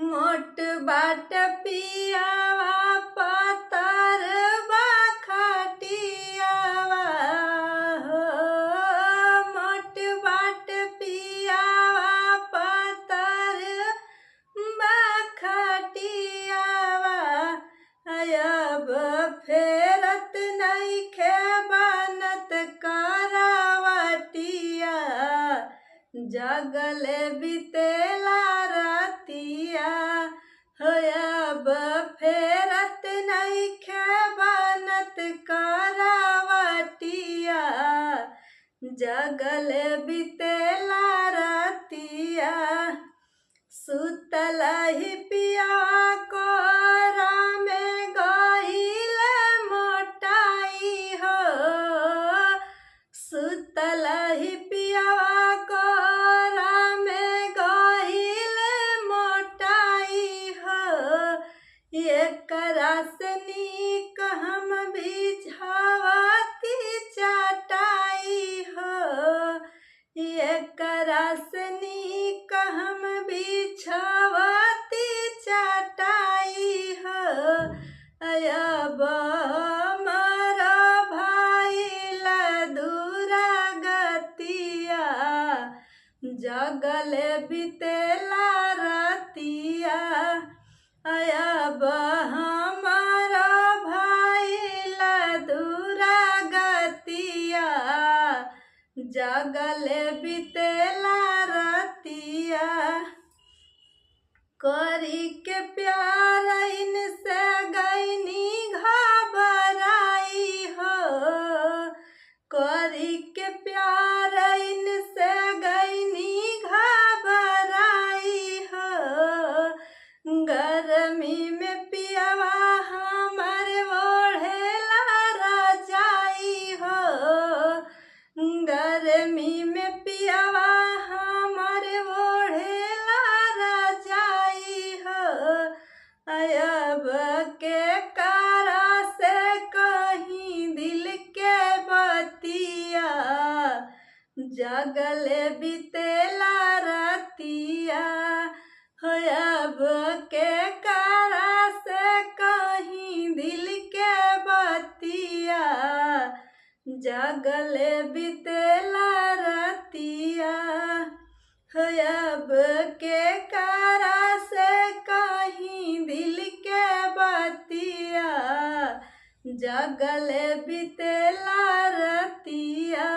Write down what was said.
मोट बाट पियावा पातर बा खटियावा हो। मोट बाट पियावा पातर बा खटियावा अब फेरत नइखे बनत करावटिया जगले बितेला रतिया हो। अब फेरत नइखे बनत करावटिया जगले बितेला रतिया सुतल ही पिया कोरा में गइल मोटाई हो। सुतल ही पिया कोरा में गइल मोटाई हो। एकरा से नीक हम बिछावती चटाई हो। एकरा से नीक हम बिछावती चटाई हो। अब हमारा भइल दुरागतिया जगले बितेला रतिया अब हमारा भइल दुरागतिया जगले बितेला रतिया करी के प्यार इनसे गईनी घबराई हो। करी के प्यार इनसे गईनी घबराई हो। गर्मी में पियवा हमर ओढ़ेला रजाई हो। गर्मी में पियवा हमर ओढ़ेला रजाई हो। अब के कारा से कहीं दिल के बतिया जगले बितेला रतिया हो। अब के कारा से कहीं दिल के बतिया जगले बितेला रतिया हो। अब के कारा से कहीं दिल के बतिया जगले बितेला रतिया।